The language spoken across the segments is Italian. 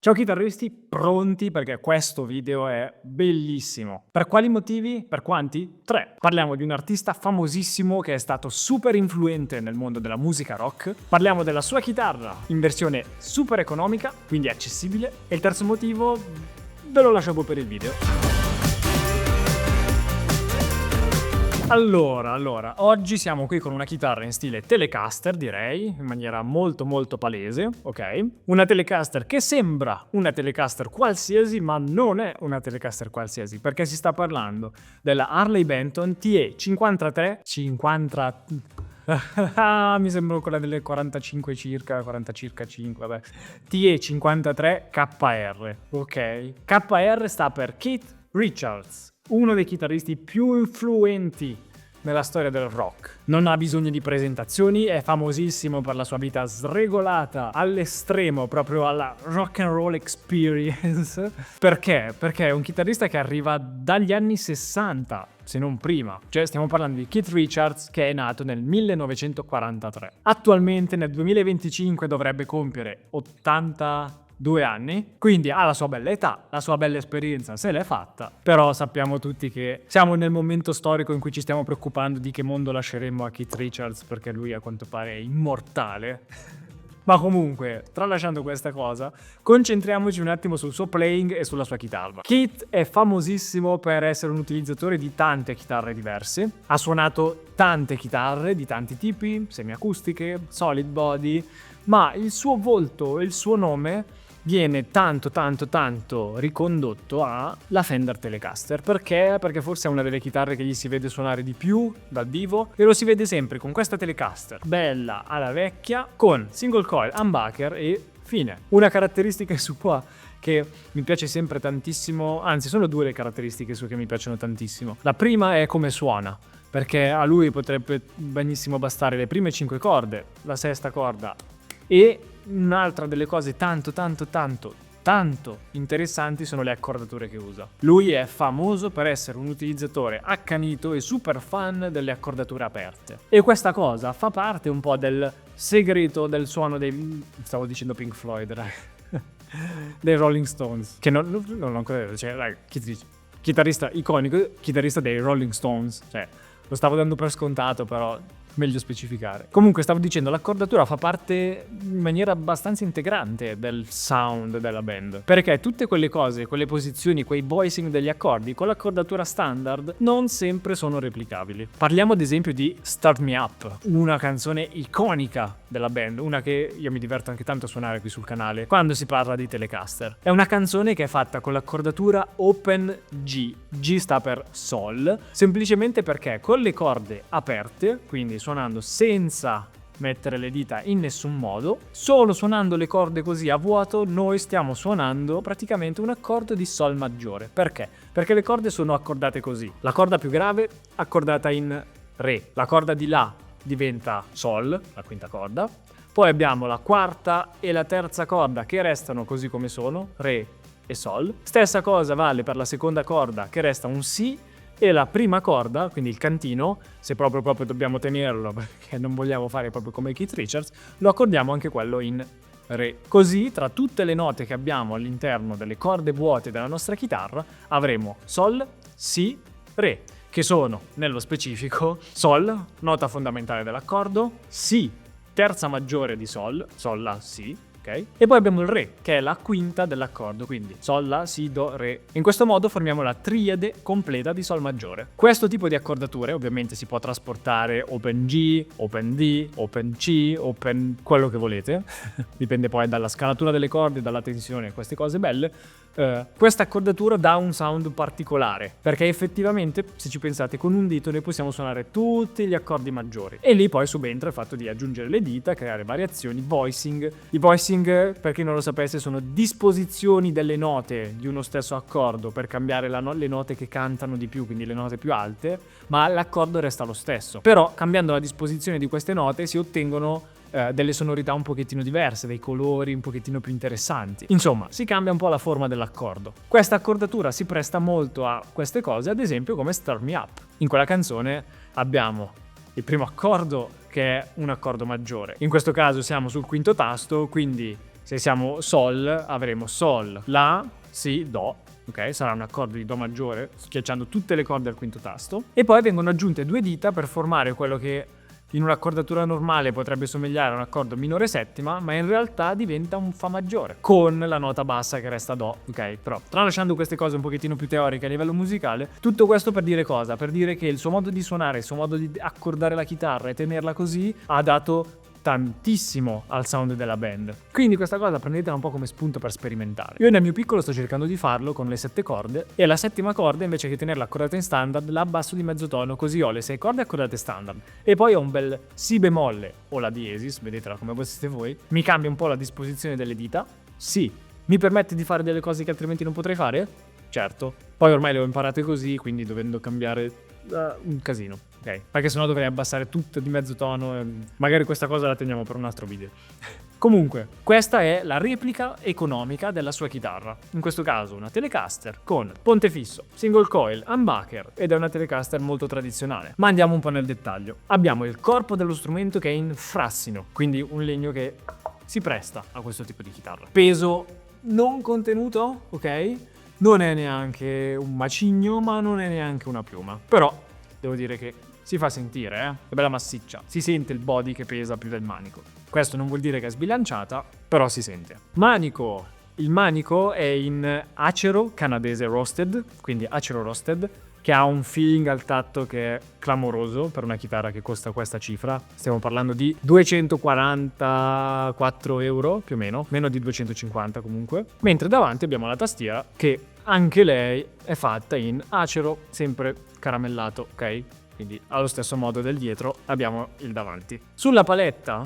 Ciao chitarristi, pronti? Perché questo video è bellissimo. Per quali motivi? Per quanti? 3. Parliamo di un artista famosissimo che è stato super influente nel mondo della musica rock. Parliamo della sua chitarra in versione super economica, quindi accessibile. E il terzo motivo ve lo lascio per il video. Allora, oggi siamo qui con una chitarra in stile Telecaster, direi, in maniera molto palese, ok? Una Telecaster che sembra una Telecaster qualsiasi, ma non è una Telecaster qualsiasi, perché si sta parlando della Harley Benton TE53, mi sembra quella delle 45 circa, 40 circa 5, vabbè. TE53 KR, ok? KR sta per Keith Richards, uno dei chitarristi più influenti nella storia del rock. Non ha bisogno di presentazioni, è famosissimo per la sua vita sregolata all'estremo, proprio alla rock and roll experience. Perché? Perché è un chitarrista che arriva dagli anni 60, se non prima. Cioè stiamo parlando di Keith Richards, che è nato nel 1943. Attualmente nel 2025 dovrebbe compiere 82 anni, quindi ha la sua bella età, la sua bella esperienza se l'è fatta, però sappiamo tutti che siamo nel momento storico in cui ci stiamo preoccupando di che mondo lasceremo a Keith Richards, perché lui a quanto pare è immortale. Ma comunque, tralasciando questa cosa, concentriamoci un attimo sul suo playing e sulla sua chitarra. Keith è famosissimo per essere un utilizzatore di tante chitarre diverse. Ha suonato tante chitarre di tanti tipi, semiacustiche, solid body, ma il suo volto e il suo nome viene tanto ricondotto alla Fender Telecaster. Perché? Perché forse è una delle chitarre che gli si vede suonare di più dal vivo, e lo si vede sempre con questa Telecaster bella alla vecchia, con single coil, humbucker e fine. Una caratteristica sua che mi piace sempre tantissimo, anzi sono due le caratteristiche sue che mi piacciono tantissimo. La prima è come suona, perché a lui potrebbe benissimo bastare le prime 5 corde, la sesta corda, e un'altra delle cose tanto interessanti sono le accordature che usa. Lui è famoso per essere un utilizzatore accanito e super fan delle accordature aperte, e questa cosa fa parte un po' del segreto del suono dei... stavo dicendo Pink Floyd, dai. Dei Rolling Stones, che non ho ancora detto, cioè dai, chitarrista iconico, chitarrista dei Rolling Stones, cioè lo stavo dando per scontato, però meglio specificare. Comunque stavo dicendo, l'accordatura fa parte in maniera abbastanza integrante del sound della band, perché tutte quelle cose, quelle posizioni, quei voicing degli accordi con l'accordatura standard non sempre sono replicabili. Parliamo ad esempio di Start Me Up, una canzone iconica della band, una che io mi diverto anche tanto a suonare qui sul canale quando si parla di Telecaster. È una canzone che è fatta con l'accordatura Open G. G sta per Sol, semplicemente perché con le corde aperte, quindi suonando senza mettere le dita in nessun modo, solo suonando le corde così a vuoto, noi stiamo suonando praticamente un accordo di Sol maggiore. Perché? Perché le corde sono accordate così. La corda più grave accordata in Re, la corda di La diventa Sol, la quinta corda, poi abbiamo la quarta e la terza corda che restano così come sono, Re e Sol. Stessa cosa vale per la seconda corda, che resta un Si, e la prima corda, quindi il cantino, se proprio dobbiamo tenerlo perché non vogliamo fare proprio come Keith Richards, lo accordiamo anche quello in Re. Così tra tutte le note che abbiamo all'interno delle corde vuote della nostra chitarra avremo Sol, Si, Re, che sono nello specifico Sol, nota fondamentale dell'accordo, Si, terza maggiore di Sol, Sol, La, Si, ok? E poi abbiamo il Re, che è la quinta dell'accordo, quindi Sol, La, Si, Do, Re. In questo modo formiamo la triade completa di Sol maggiore. Questo tipo di accordature ovviamente si può trasportare Open G, Open D, Open C, Open quello che volete, dipende poi dalla scalatura delle corde, dalla tensione, queste cose belle. Questa accordatura dà un sound particolare, perché effettivamente, se ci pensate, con un dito noi possiamo suonare tutti gli accordi maggiori, e lì poi subentra il fatto di aggiungere le dita, creare variazioni, voicing. I voicing, per chi non lo sapesse, sono disposizioni delle note di uno stesso accordo per cambiare le note che cantano di più, quindi le note più alte, ma l'accordo resta lo stesso. Però cambiando la disposizione di queste note si ottengono delle sonorità un pochettino diverse, dei colori un pochettino più interessanti. Insomma, si cambia un po' la forma dell'accordo. Questa accordatura si presta molto a queste cose, ad esempio come Start Me Up. In quella canzone abbiamo il primo accordo che è un accordo maggiore. In questo caso siamo sul quinto tasto, quindi Se siamo Sol, avremo Sol, La, Si, Do. Ok, sarà un accordo di Do maggiore, schiacciando tutte le corde al quinto tasto. E poi vengono aggiunte 2 dita per formare quello che in un'accordatura normale potrebbe somigliare a un accordo minore settima, ma in realtà diventa un Fa maggiore, con la nota bassa che resta Do, ok? Però, tralasciando queste cose un pochettino più teoriche a livello musicale, tutto questo per dire cosa? Per dire che il suo modo di suonare, il suo modo di accordare la chitarra e tenerla così, ha dato tantissimo al sound della band. Quindi questa cosa prendetela un po' come spunto per sperimentare. Io nel mio piccolo sto cercando di farlo con le 7 corde e la settima corda invece che tenerla accordata in standard la abbasso di mezzo tono, così ho le 6 corde accordate standard e poi ho un bel Si bemolle o la diesis, vedetela come siete voi. Mi cambia un po' la disposizione delle dita. Sì, mi permette di fare delle cose che altrimenti non potrei fare? Certo. Poi ormai le ho imparate così, quindi dovendo cambiare un casino. Ok, perché sennò dovrei abbassare tutto di mezzo tono. Magari questa cosa la teniamo per un altro video. Comunque, questa è la replica economica della sua chitarra. In questo caso una Telecaster con ponte fisso, single coil, humbucker ed è una Telecaster molto tradizionale. Ma andiamo un po' nel dettaglio. Abbiamo il corpo dello strumento che è in frassino, quindi un legno che si presta a questo tipo di chitarra. Peso non contenuto, ok? Non è neanche un macigno, ma non è neanche una piuma. Però devo dire che si fa sentire, È bella massiccia. Si sente il body che pesa più del manico. Questo non vuol dire che è sbilanciata, però si sente. Manico. Il manico è in acero canadese roasted, quindi acero roasted, che ha un feeling al tatto che è clamoroso per una chitarra che costa questa cifra. Stiamo parlando di 244 euro più o meno di 250 comunque. Mentre davanti abbiamo la tastiera che anche lei è fatta in acero, sempre caramellato, ok? Quindi allo stesso modo del dietro abbiamo il davanti. Sulla paletta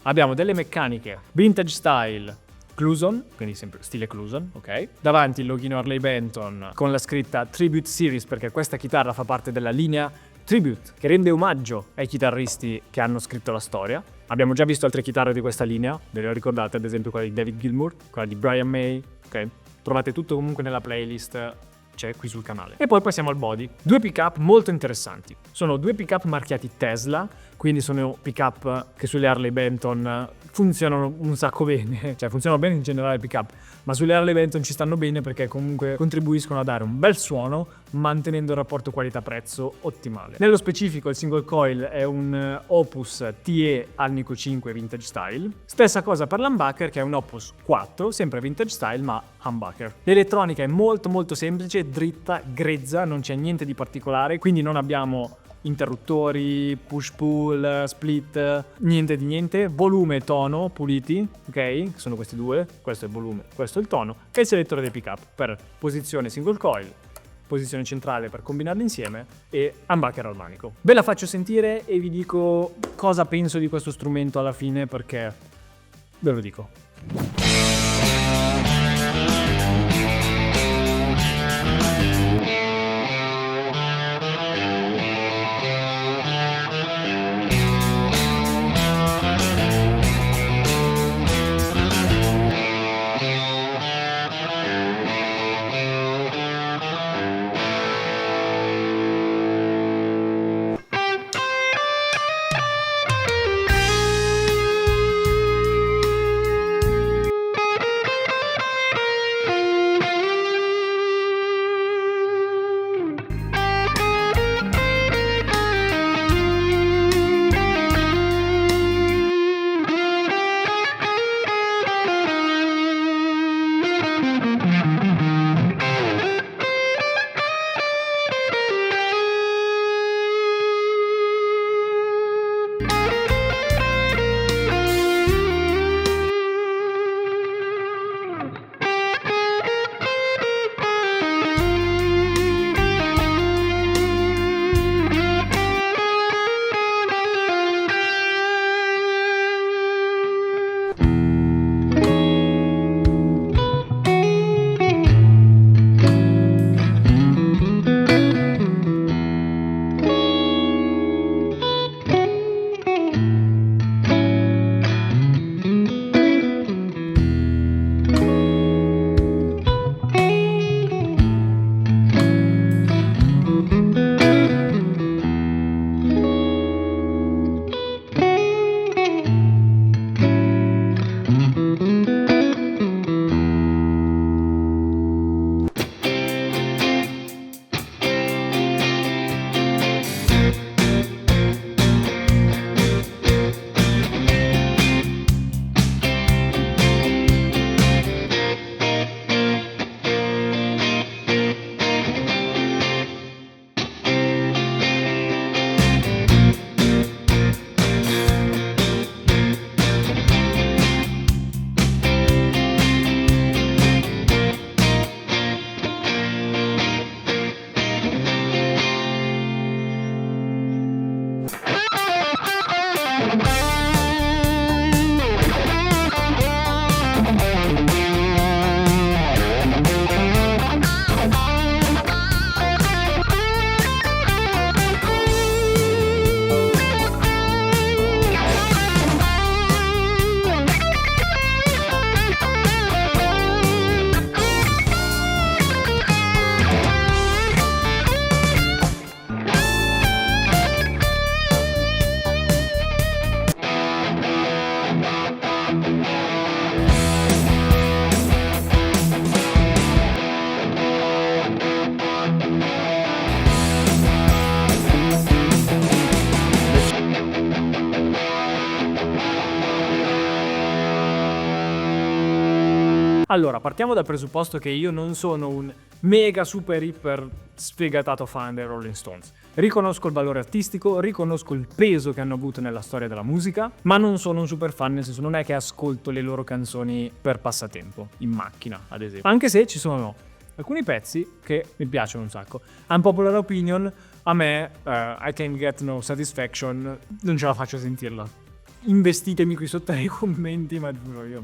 abbiamo delle meccaniche vintage style Cluson, quindi sempre stile Cluson, ok? Davanti il loghino Harley Benton con la scritta Tribute Series, perché questa chitarra fa parte della linea Tribute, che rende omaggio ai chitarristi che hanno scritto la storia. Abbiamo già visto altre chitarre di questa linea, ve le ricordate, ad esempio quella di David Gilmour, quella di Brian May, ok? Trovate tutto comunque nella playlist, c'è qui sul canale. E poi passiamo al body. 2 pick-up molto interessanti. Sono 2 pick-up marchiati Tesla, quindi sono pick-up che sulle Harley Benton funzionano un sacco bene, cioè funzionano bene in generale i pick-up, ma sulle Harley Benton ci stanno bene perché comunque contribuiscono a dare un bel suono mantenendo il rapporto qualità-prezzo ottimale. Nello specifico il single coil è un Opus TE Alnico 5 vintage style. Stessa cosa per l'humbucker che è un Opus 4, sempre vintage style ma humbucker. L'elettronica è molto molto semplice, dritta, grezza, non c'è niente di particolare, quindi non abbiamo interruttori, push pull, split, niente di niente. Volume e tono puliti, ok? Sono questi due, questo è il volume, questo è il tono, e il selettore dei pick up per posizione single coil, posizione centrale per combinarli insieme e humbucker al manico. Ve la faccio sentire e vi dico cosa penso di questo strumento alla fine, perché ve lo dico. Allora, partiamo dal presupposto che io non sono un mega super iper sfegatato fan dei Rolling Stones. Riconosco il valore artistico, riconosco il peso che hanno avuto nella storia della musica, ma non sono un super fan, nel senso non è che ascolto le loro canzoni per passatempo, in macchina ad esempio. Anche se ci sono alcuni pezzi che mi piacciono un sacco. Unpopular opinion, a me I Can't Get No Satisfaction non ce la faccio a sentirla. Investitemi qui sotto nei commenti, ma giuro io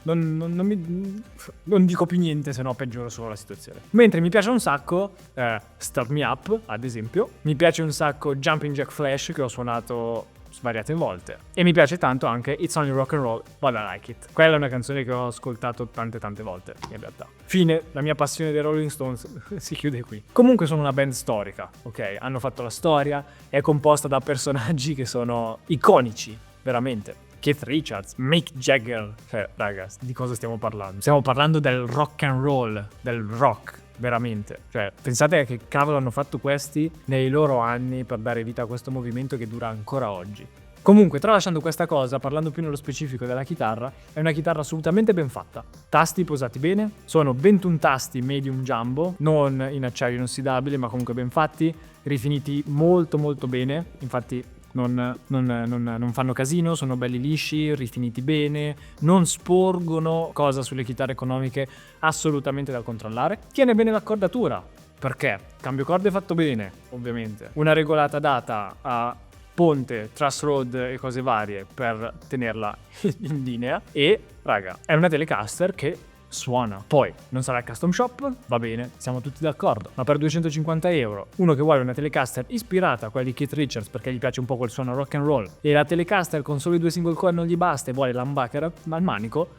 non dico più niente, se no peggioro solo la situazione. Mentre mi piace un sacco Start Me Up, ad esempio. Mi piace un sacco Jumping Jack Flash, che ho suonato svariate volte. E mi piace tanto anche It's Only Rock and Roll, But I Like It. Quella è una canzone che ho ascoltato tante volte, in realtà. Fine, la mia passione dei Rolling Stones si chiude qui. Comunque sono una band storica, ok? Hanno fatto la storia, è composta da personaggi che sono iconici, veramente. Keith Richards, Mick Jagger. Cioè, ragazzi, di cosa stiamo parlando? Stiamo parlando del rock and roll, del rock. Veramente, cioè pensate che cavolo hanno fatto questi nei loro anni per dare vita a questo movimento che dura ancora oggi. Comunque, tralasciando questa cosa, parlando più nello specifico della chitarra, è una chitarra assolutamente ben fatta. Tasti posati bene, sono 21 tasti medium jumbo, non in acciaio inossidabile ma comunque ben fatti, rifiniti molto bene, infatti non fanno casino, sono belli lisci, rifiniti bene, non sporgono, cosa sulle chitarre economiche assolutamente da controllare. Tiene bene l'accordatura, perché cambio corde fatto bene, ovviamente. Una regolata data a ponte, truss rod e cose varie per tenerla in linea. E, raga, è una Telecaster che suona. Poi non sarà il custom shop, va bene, siamo tutti d'accordo, ma per 250 euro uno che vuole una Telecaster ispirata a quella di Keith Richards perché gli piace un po' quel suono rock and roll e la Telecaster con solo i 2 single coil non gli basta e vuole l'humbucker al manico,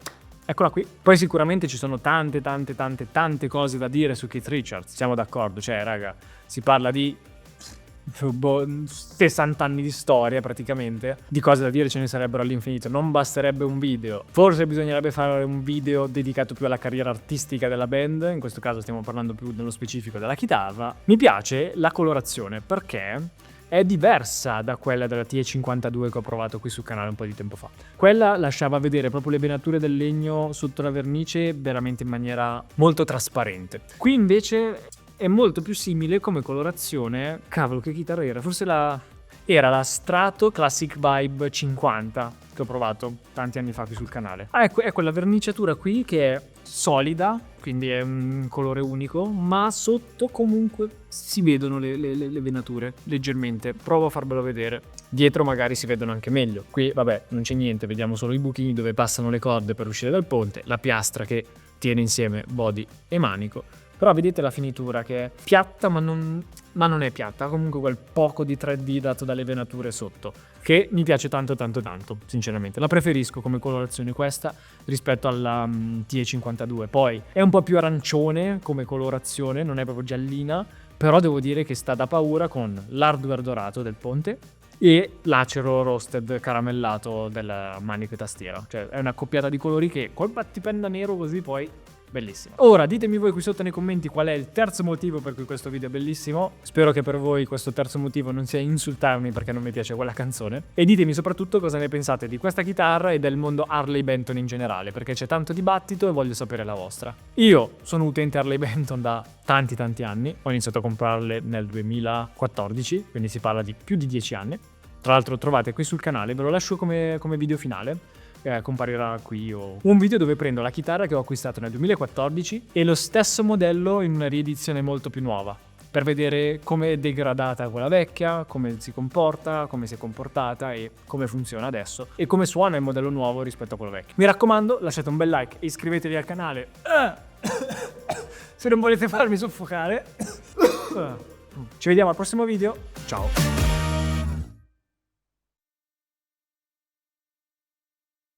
eccola qui. Poi sicuramente ci sono tante cose da dire su Keith Richards, siamo d'accordo, cioè raga, si parla di 60 anni di storia praticamente, di cose da dire ce ne sarebbero all'infinito, non basterebbe un video, forse bisognerebbe fare un video dedicato più alla carriera artistica della band, in questo caso stiamo parlando più nello specifico della chitarra. Mi piace la colorazione perché è diversa da quella della TE52 che ho provato qui sul canale un po' di tempo fa. Quella lasciava vedere proprio le venature del legno sotto la vernice veramente in maniera molto trasparente. Qui invece è molto più simile come colorazione. Cavolo, che chitarra era? Forse era la Strato Classic Vibe 50 che ho provato tanti anni fa qui sul canale. Ecco, è quella verniciatura qui che è solida, quindi è un colore unico, ma sotto comunque si vedono le venature leggermente. Provo a farvelo vedere. Dietro magari si vedono anche meglio. Qui vabbè non c'è niente, vediamo solo i buchini dove passano le corde per uscire dal ponte, la piastra che tiene insieme body e manico. Però vedete la finitura che è piatta ma non è piatta, ha comunque quel poco di 3D dato dalle venature sotto, che mi piace tanto, sinceramente. La preferisco come colorazione questa rispetto alla TE52. Poi è un po' più arancione come colorazione, non è proprio giallina, però devo dire che sta da paura con l'hardware dorato del ponte e l'acero roasted caramellato del manico e tastiera. Cioè è una coppiata di colori che col battipenna nero così poi bellissimo. Ora ditemi voi qui sotto nei commenti qual è il terzo motivo per cui questo video è bellissimo. Spero che per voi questo terzo motivo non sia insultarmi perché non mi piace quella canzone. E ditemi soprattutto cosa ne pensate di questa chitarra e del mondo Harley Benton in generale, perché c'è tanto dibattito e voglio sapere la vostra. Io sono utente Harley Benton da tanti anni, ho iniziato a comprarle nel 2014, quindi si parla di più di 10 anni. Tra l'altro trovate qui sul canale, ve lo lascio come video finale. Comparirà qui un video dove prendo la chitarra che ho acquistato nel 2014 e lo stesso modello in una riedizione molto più nuova per vedere come è degradata quella vecchia, come si comporta, come si è comportata e come funziona adesso e come suona il modello nuovo rispetto a quello vecchio. Mi raccomando, lasciate un bel like e iscrivetevi al canale se non volete farmi soffocare. Ci vediamo al prossimo video, ciao!